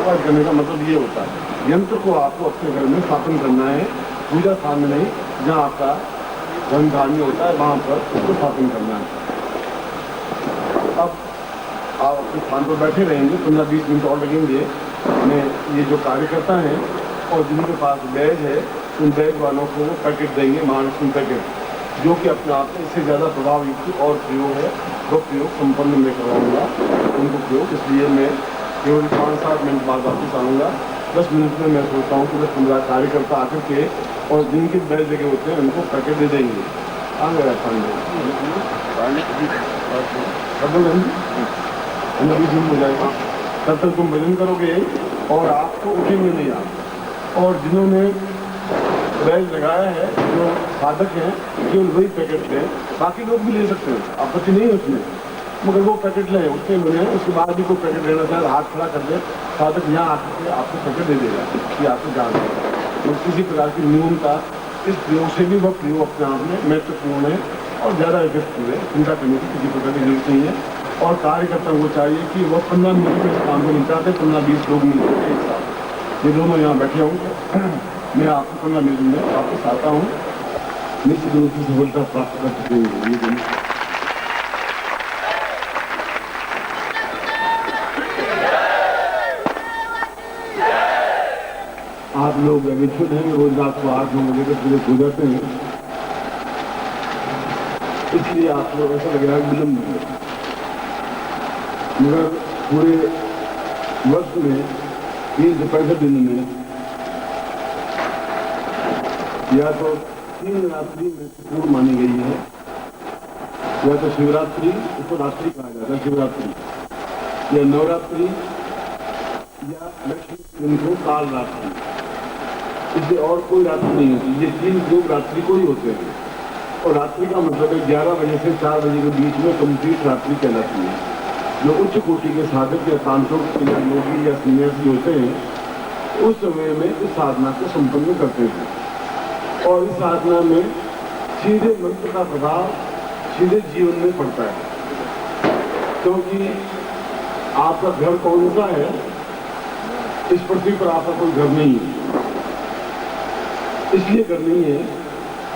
Avoid करने का मतलब ये होता है, यंत्र को आपको अपने घर में स्थापन करना है, पूजा स्थान में नहीं, जहाँ आपका धन धान्य होता है वहाँ पर उसको स्थापन करना है। अब आप अपने स्थान पर बैठे रहेंगे, 15-20 मिनट और लगेंगे हमें। ये जो कार्यकर्ता हैं और जिनके पास बैग है, उन बैग वालों को वो पैकेट देंगे, महालक्ष्मी पैकेट, जो कि अपने आप में इससे ज़्यादा प्रभावयुक्त और प्रयोग है, वो प्रयोग संपन्न में करवाऊँगा उनको प्रयोग। इसलिए मैं केवल 5-7 मिनट बाद वापस आऊँगा। 10 मिनट में मैं सोचता हूँ कि 10-15 कार्यकर्ता आकर के और जिनके बैग लगे होते हैं उनको पैकेट दे देंगे। आ गया हो जाएगा। तब तक तुम भजन करोगे और आपको उठेंगे नहीं आप। और जिन्होंने बैग लगाया है, जो साधक हैं, केवल वही पैकेट लें, बाकी लोग भी ले सकते हैं, आपत्ति नहीं है उसमें, मगर वो पैकेट लें। उसके लिए उसके बाद भी कोई पैकेट लेना चाहे हाथ खड़ा कर दे, साधक यहाँ आकर के आपको पैकेट दे देगा कि आपको जान देगा। तो किसी प्रकार की न्यूनता इस प्रयोग से भी वह प्रयोग अपने आप में महत्वपूर्ण है और ज़्यादा इफेक्टिव है। चिंता करने की किसी प्रकार की जरूरत नहीं है। और कार्यकर्ता को चाहिए कि वह 15 मिनट में इस काम को निपटाते, 15-20 लोग मिलकर एक साथ। ये दोनों यहाँ बैठे होंगे, मैं आपको 15 मिनट में वापस आता हूँ, निश्चित रूप से सफलता प्राप्त कर चुके हैं ये दोनों। आप लोग अविच्छुद हैं, रोज रात को 8-9 बजे तक पूरे सो जाते हैं, इसलिए आप लोग ऐसा लग रहा है विलम्ब है। मगर पूरे वर्ष में 365 दिन में या तो 3 रात्रि महत्वपूर्ण मानी गई है, या तो शिवरात्रि, उसको रात्रि कहा जाता है शिवरात्रि, या नवरात्रि, या लक्ष्मी दिन को काल रात्रि। इसलिए और कोई रात्रि नहीं होती, ये 3 योग रात्रि को ही होते हैं। और रात्रि का मतलब है 11 बजे से 4 बजे के बीच में कंप्लीट रात्रि कहलाती है। जो उच्च कोटि के साधक या तांत्रिक या योगी या सन्यासी होते हैं, उस समय में इस साधना को संपन्न करते हैं। और इस साधना में सीधे मंत्र का प्रभाव सीधे जीवन में पड़ता है, क्योंकि आपका घर कौन सा है, इस पृथ्वी पर आपका कोई घर नहीं है। इसलिए घर नहीं है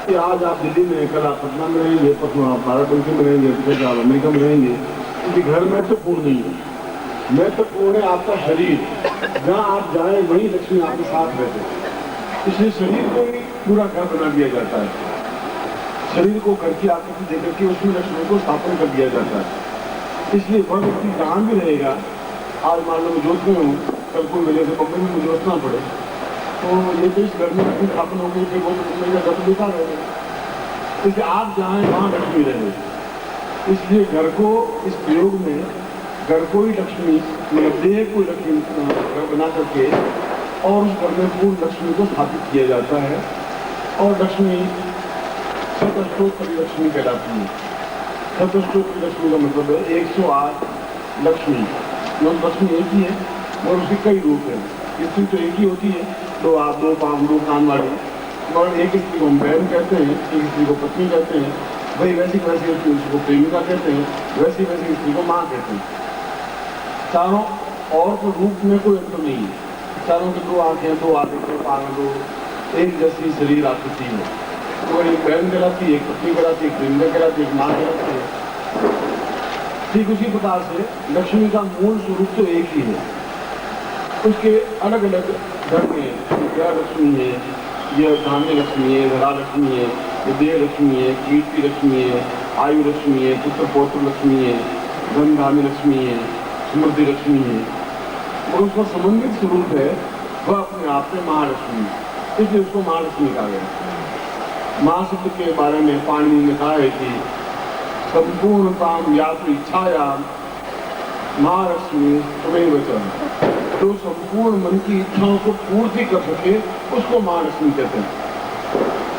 कि आज आप दिल्ली में, कल आप पटना में रहेंगे, परसों आप बाराबंकी में रहेंगे, फिर आप अमेरिका में रहेंगे, क्योंकि घर महत्वपूर्ण नहीं है। महत्वपूर्ण है आपका शरीर, जहाँ आप जाएं वहीं लक्ष्मी आपके साथ रहते हैं। इसलिए शरीर को ही पूरा घर बना दिया जाता है, शरीर को घर की आकृति देकर के उसमें लक्ष्मी को स्थापन कर दिया जाता है। इसलिए वह व्यक्ति जहाँ भी रहेगा, आज मान लो मैं जोत में हूँ, कल को मेरे से बम्बई में मुझे उठना पड़े, तो ये तो इस घर में लक्ष्मी स्थापन हो गई, फिर वो मेरा घर देखा रहेगा। इसलिए आप जहाँ हैं वहाँ लक्ष्मी रहे। इसलिए घर को इस प्रयोग में घर को ही लक्ष्मी, मतलब देह को लक्ष्मी घर बना करके और उस घर में पूर्ण लक्ष्मी को स्थापित किया जाता है। और लक्ष्मी शतअष्टोत्तर लक्ष्मी कहलाती है। शतअष्टोत्तर लक्ष्मी का मतलब है 108 लक्ष्मी। जो लक्ष्मी एक ही है और उसके कई रूप है। स्त्री तो एक ही होती है, 2 हाथ 2 पाँव 2 कान वाली, और एक स्त्री को हम बहन कहते हैं, एक स्त्री को पत्नी कहते हैं, वही वैसी उसको प्रेमिका कहते हैं, वैसी स्त्री को माँ कहते हैं। चारों और तो रूप में कोई अंतर नहीं है, चारों की 2 आंखें, 2 हाथ, 2 पाँव, 2 एक जैसी शरीर आकृति है। तो एक बहन कहलाती है, एक पत्नी कहलाती है, एक प्रेमिका कहलाती है, एक माँ कहलाती है। ठीक उसी प्रकार से लक्ष्मी का मूल स्वरूप तो एक ही है, उसके अलग अलग धर्म है। विद्या लक्ष्मी है, यह धान्य लक्ष्मी है, धरा लक्ष्मी है, विद्या लक्ष्मी है, कीर्ति लक्ष्मी है, आयु लक्ष्मी है, पुत्र पौत्र लक्ष्मी है, धन धान्य लक्ष्मी है, समृद्धि लक्ष्मी है। और उसका संबंधित स्वरूप है वह अपने आप में महालक्ष्मी है, इसलिए उसको महालक्ष्मी कहा गया। महाशब्द के बारे में पाणिनि ने कहा है कि संपूर्ण काम या तो इच्छाया महालक्ष्मी तुम्हें वचन, जो संपूर्ण मन की इच्छाओं को पूर्ति कर सके उसको महालक्ष्मी कहते हैं।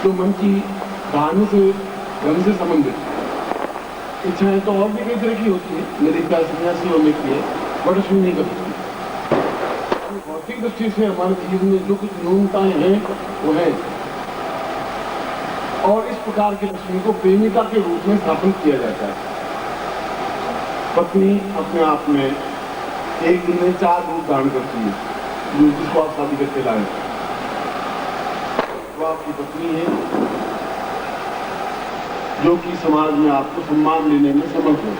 जो मन की धान्य से धन से संबंधित इच्छाएं तो और भी कई तरह की होती है, मेरी क्या सन्यासी होने की है, बट लक्ष्मी नहीं कर सकती। भौतिक दृष्टि से हमारे जीवन में जो कुछ न्यूनताएं हैं वो है, और इस प्रकार की लक्ष्मी को प्रेमिका के रूप में स्थापन किया जाता है। पत्नी अपने आप में एक दिन में 4 रूप धारण करती है, जो जिसको आप शादी करके लाए। वो आपकी पत्नी है, जो कि समाज में आपको सम्मान लेने में समर्थ है।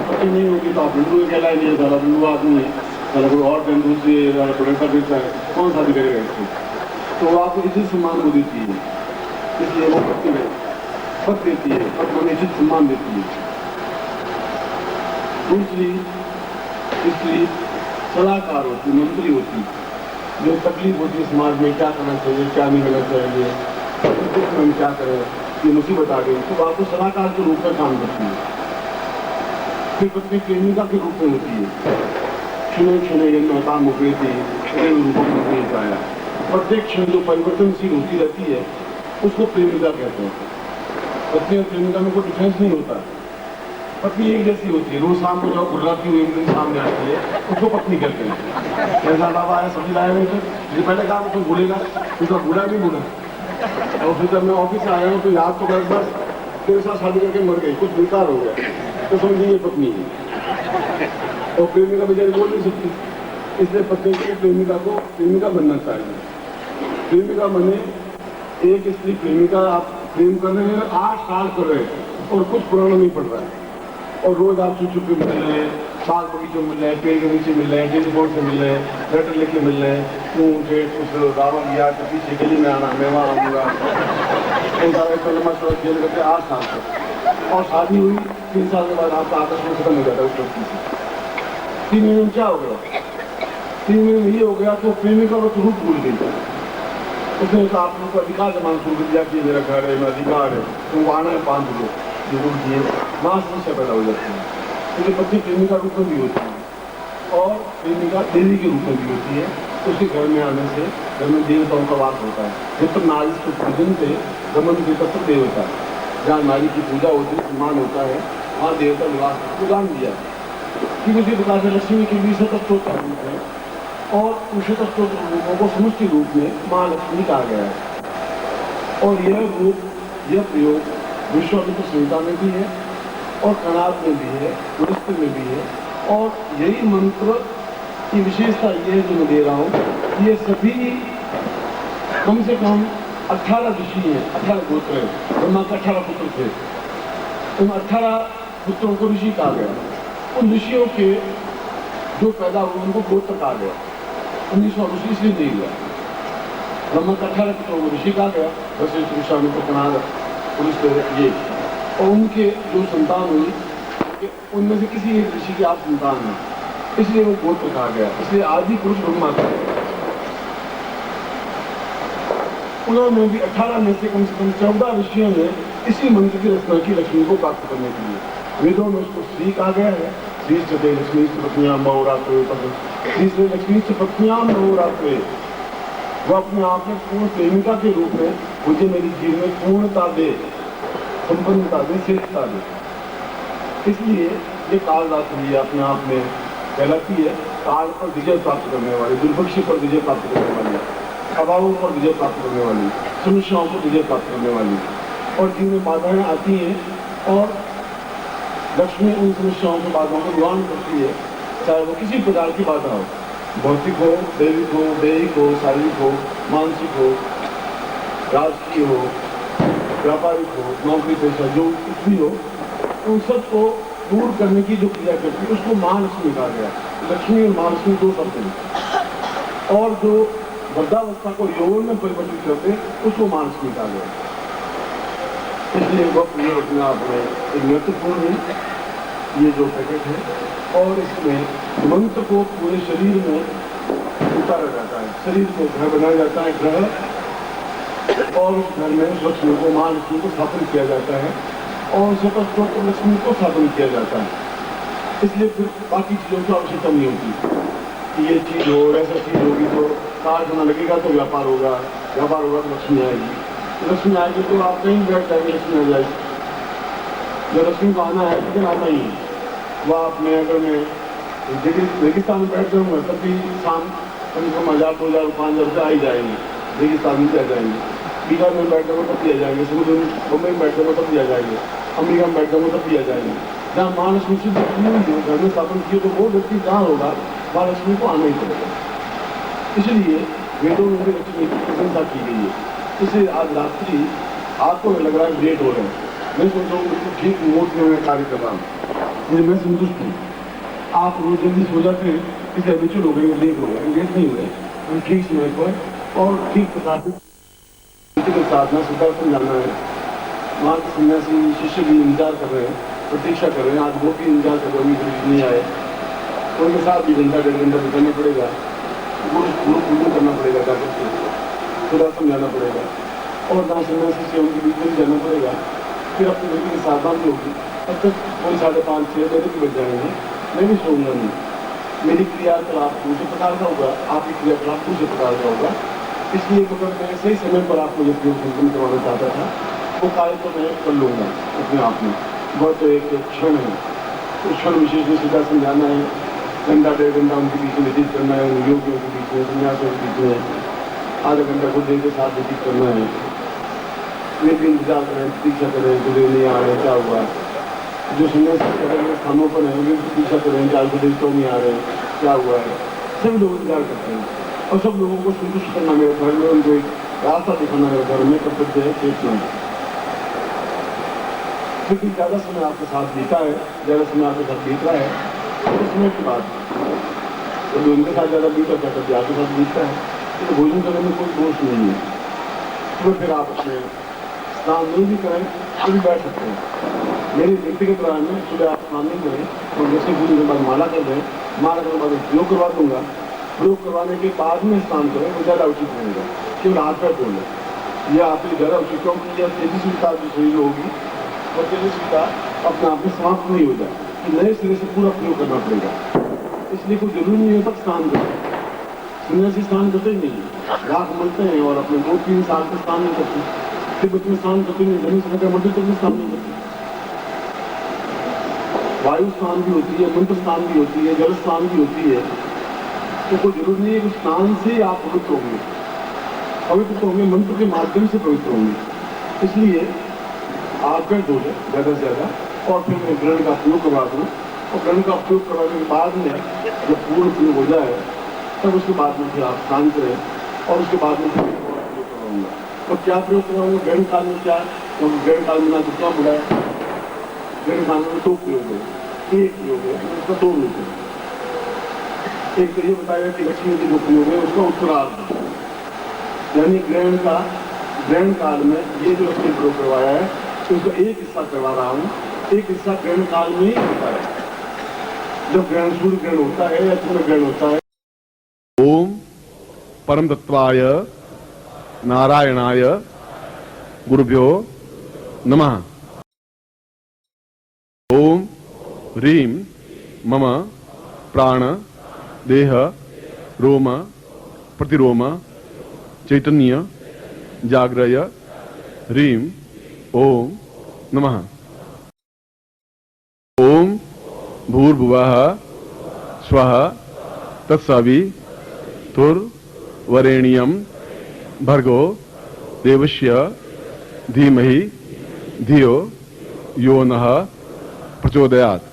पत्नी नहीं होगी तो आप हिंदू कहलाएंगे, सारा हिंदू आदमी है, सारा कोई और हिंदू से बड़ा देता है, कौन शादी करेगा इसको? तो वो आपको इज्जत सम्मान को देती है, इसलिए वो पत्नी है, पद देती है, पद को इज्जत सम्मान देती है। दूसरी स्त्री सलाहकार होती, मंत्री होती, जो तकलीफ होती है समाज में, क्या करना चाहिए, क्या नहीं करना चाहिए, हम क्या करें, ये मुसीबत आ गई, तो आपको सलाहकार के रूप में काम करती है। फिर पत्नी प्रेमिका के रूप में होती है, क्षण काम हो गई थी, रूपों में नहीं पाया। प्रत्येक क्षण जो परिवर्तनशील होती रहती है उसको प्रेमिका कहते हैं। पत्नी और प्रेमिका में कोई डिफरेंस नहीं होता। पत्नी एक जैसी होती है, रोज शाम को जो गुर्राती हुई दिन सामने आती है उसको पत्नी कहते हैं। कैसा बाबा आया, सब्जी लाया नहीं तो पहले कहा तो भूलेगा, उसका भूला नहीं भूला। और फिर जब मैं ऑफिस से आया हूँ तो याद तो कर, बस तेरे साथ शादी करके मर गई, कुछ बेकार हो गया, तो समझिए पत्नी है। और प्रेमिका बेचारी बोल नहीं सकती, इसलिए पत्नी को प्रेमिका को प्रेमिका बनना चाहिए। प्रेमिका बने, एक स्त्री प्रेमिका, आप प्रेम कर रहे हैं, 8 साल कर रहे हैं और कुछ पुराना नहीं पड़ रहा है, और रोज आप चुप चुप के मिल रहे हैं, बाग बगीचों मिल रहे हैं, पेड़ के नीचे मिल रहे हैं, टेलीफोन से मिल रहे हैं, लेटर लिख के मिल रहे हैं, तू उठे कुछ दावा लिया तो पीछे गली में आना, मैं वहाँ आऊँगा, लंबा सड़क खेल करके 8 साल तक। और शादी हुई 3 साल के बाद आपका आकर्षण खत्म हो जाता है उस लड़की से। 3 महीने में क्या हो गया? 3 महीने में ये हो गया तो प्रेमिका को तो रूप भूल गई। उसने तो आप लोग को अधिकार जमाना शुरू कर दिया कि मेरा घर है, मेरा अधिकार है, तुमको आना है 5 बजे, जो रूप दिए, वहाँ समस्या पैदा हो जाती है। क्योंकि पत्नी प्रेमिका रूप में भी होती है और प्रेमिका देवी के रूप में भी होती है। उसके घर में आने से घर में देवताओं का वास होता है। जब तक नारी के पूजन से गमन के तत्व देवता, जहाँ नारी की पूजा होती है, सम्मान होता है, वहाँ देवता निवास प्रदान दिया। क्योंकि उसी प्रकार से लक्ष्मी के भी सतत्व का रूप है और उन सतत्व रूपों को समष्टि रूप में महालक्ष्मी कहा गया है। और यह रूप, यह प्रयोग विश्वामित्र संहिता में भी है और कणाद में भी है, पुरस्त्र में भी है। और यही मंत्र की विशेषता ये है जो मैं दे रहा हूँ, ये सभी कम से कम 18 ऋषि हैं, 18 गोत्र हैं। ब्रह्मा के 18 पुत्र थे, उन 18 पुत्रों को ऋषि कहा गया। उन ऋषियों के जो पैदा हुए उनको गोत्र कहा गया। 1900 ऋषि इसलिए नहीं हुआ। ब्रह्मा के 18 पुत्रों को ऋषि कहा गया, वशिष्ठ, विश्वामित्र, कणाद, पुरस्तर, ये। और उनके जो संतान हुई उनमें से किसी एक ऋषि की आप संतान है, इसलिए वो गोत्र कहा गया। इसलिए आदि पुरुष ब्रह्मा था। उन्होंने भी 18 में से कम 14 ऋषियों ने इसी मंत्र की रचना की लक्ष्मी को प्राप्त करने के लिए। वेदों में उसको श्री कहा गया है, श्री चते लक्ष्मी पत्नियां बहुरात्रे, श्री लक्ष्मी पत्नियां बहुरात्रे। वो अपने आप में पूर्ण प्रेमिका के रूप में मुझे मेरी जीवन में पूर्णता दे, संपन्नता दे, श्रेष्ठता दे। इसलिए ये कालरात्रि अपने आप में कहलाती है काल पर विजय प्राप्त करने वाली, दुर्भिक्ष पर विजय प्राप्त करने वाली, अभावों पर विजय प्राप्त करने वाली, समस्याओं पर विजय प्राप्त करने वाली। और जीवन में बाधाएं आती हैं और लक्ष्मी उन समस्याओं की बाधाओं को निवारण करती है, चाहे वो किसी प्रकार की बाधा हो, भौतिक हो, दैहिक हो, शारीरिक हो, मानसिक हो, राजकीय हो, व्यापारिक हो, नौकरी पेशा जो कुछ भी हो, उन सबको दूर करने की जो क्रिया करती है उसको महालक्ष्मी कहा गया। लक्ष्मी और महालक्ष्मी 2 शब्द हैं। और जो वृद्धावस्था को यौवन में परिवर्तित करते उसको महालक्ष्मी कहा गया। इसलिए वक्त ये अपने आप में एक महत्वपूर्ण है ये जो पैकेट है। और इसमें मंत्र को पूरे शरीर में उतारा जाता है, शरीर में घर बनाया जाता है, ग्रह, और उस घर में लक्ष्मी को, महालक्ष्मी को स्थापित किया जाता है और सतत लक्ष्मी को स्थापन किया जाता है। इसलिए फिर बाकी चीज़ों की आवश्यकता नहीं होती कि ये चीज़ हो, ऐसा चीज़ होगी तो कार्ड होना लगेगा तो व्यापार होगा तो लक्ष्मी आएगी। लक्ष्मी आएगी तो आप कहीं बैठ जाएंगे, लक्ष्मी आ जाएगी। जब लक्ष्मी को आना है लेकिन आना ही है। वह अपने अगर मैं रेगिस्तान में बैठ जाऊँगा तब भी शाम कम से कम 1000, 2000, 5000 रुपये आ ही जाएंगे, रेगिस्तान में आ जाएंगे। बिहार में बैठ जाऊँगा तब भी आ जाएंगे, समुद्र में, बम्बई में बैठ जाऊँगा तब भी आ जाएंगे, अमेरिका में बैठ जाऊँगा तब भी आ जाएंगे। जहाँ महालक्ष्मी शुद्ध घर में स्थापन किए तो वो व्यक्ति जहाँ होगा महालक्ष्मी को आना ही पड़ेगा। इसलिए वेदों में भी लक्ष्मी की प्रशंसा की गई है। इसलिए आज रात्रि आपको लग रहा है लेट हो रहा है, मैं सोच रहा हूँ बिल्कुल ठीक मोड में मैं कार्य कर रहा हूँ, मैं संतुष्ट हूँ। आप रोज जल्दी सो जाते हैं, इसलिए हैबिचुअल हो गए, लेट हो गए, एंगेज नहीं हुए, हम ठीक समय पर और ठीक प्रकार से साधना स्वीकार समझाना है। वहाँ के सन्यासी शिष्य भी इंतजार कर रहे हैं, प्रतीक्षा कर रहे हैं। आज वो भी इंतजार कर रहे हैं, नहीं आए, उनके साथ भी घंटा 1.5 घंटा बिताना पड़ेगा, गुरु पूजन करना पड़ेगा, जाकर के खुदा समझाना पड़ेगा और ना सन्यासी से उनके बीच में जाना पड़ेगा। फिर अपनी बेटी की सावधान भी होगी। तब तक कोई 5:30-6 बजे के बज जाएंगे, मैं भी सोऊंगा नहीं। मेरी क्रियाकलाप दूसरे प्रकार का होगा, आपकी क्रियाकलाप दूसरे प्रकार का होगा। इसलिए अगर मैं सही समय पर आपको ये प्रयोग संपन्न करवाना चाहता था, वो कार्य तो मैं कर लूँगा अपने आप में। बहुत एक क्षण है, उस क्षण विशेष में सीधा समझाना है, घंटा 1.5 घंटा उनके बीच में व्यतीत करना है, उन योगियों के बीच में, सन्यासियों के बीच में, आधा घंटा खुद के साथ व्यतीत करना है। वे भी इंतजार करें, प्रतीक्षा करें, गुरुदेव नहीं आ रहे, क्या हुआ। जो सन्यासी स्थानों पर है वे प्रतीक्षा करें, क्या गुरुदेव क्यों नहीं आ रहे, क्या हुआ है। सभी लोग इंतजार करते हैं और सब लोगों को संतुष्ट करना मेरे घर में, उनको एक रास्ता दिखाना मेरे घर में कर्तव्य है, चेतना है। क्योंकि ज़्यादा समय आपके साथ बीता है, ज़्यादा समय आपके साथ बीत रहा है, तो समय की बात तो जो उनके साथ ज़्यादा बीता क्या करते आपके साथ बीतता है, तो भोजन करने में कोई दोष नहीं है। तो फिर आप अपने स्नान नहीं भी करें तो भी बैठ सकते हैं। मेरी व्यक्तिगत राय में सुबह आप स्नान नहीं करें तो जैसे पूजन के बाद माला कर दें, माला करने के बाद प्रयोग करवा दूंगा, प्रयोग करवाने के बाद में स्नान करें वो ज़्यादा उचित रहेगा। केवल हाथ पैर धो लें, यह आपके ज़्यादा उचित, क्योंकि यह तेजस्विता जो शरीर होगी और तेजस्विता अपने आप में समाप्त नहीं हो जाए कि नए सिरे से पूरा प्रयोग करना पड़ेगा। इसलिए कोई जरूरी नहीं होता स्नान करें, सन्यासी स्नान करते ही नहीं, राख मलते हैं और अपने 2-3 साल से स्नान नहीं करते, तिब्बत में स्नान करते नहीं, धनी संख्या मंदिर तक में स्नान नहीं करते। वायु स्नान भी होती है, मंत्र स्नान भी होती है, जल स्नान भी होती है। तो कोई जरूरी नहीं है कि स्नान से आप पवित्र होंगे, पवित्र होंगे मंत्र के माध्यम से पवित्र होंगे। इसलिए आप कर दो ज़्यादा से ज़्यादा और फिर मैं ग्रहण का प्रयोग करवा दूँ और ग्रहण का प्रयोग करवाने के बाद में जब पूर्ण प्रयोग हो जाए तब उसके बाद में फिर आप स्नान करें और उसके बाद में फिर प्रयोग करवाऊंगा। और क्या प्रयोग करवाऊंगा ग्रहण काल में, क्या क्योंकि ग्रहण काल में ना तो क्या बुलाया, ग्रहण काल में 2 प्रयोग है, एक प्रयोग है उसका 2 रूप है। एक तो ये बताया कि लक्ष्मी के जो प्रयोग है उसका उत्तरार्ध, यानी ग्रहण काल में ये जो लक्ष्मी प्रयोग करवाया है तो उसका एक हिस्सा करवा रहा हूँ, एक हिस्सा ग्रहण काल में ही होता है, जब ग्रहण सूर्य ग्रहण होता है या चंद्र ग्रहण होता है। ओम परम तत्वाय नारायणाय गुरुभ्यो नमः। ओम ह्रीं मम प्राण देह रोम प्रतिरोम चैतन्य जाग्रय ह्रीं ओम नमः। ओम भूर्भुवः स्वः तत्सवितुर्वरेण्यं भर्गो देवस्य धीमहि धियो यो नः प्रचोदयात्।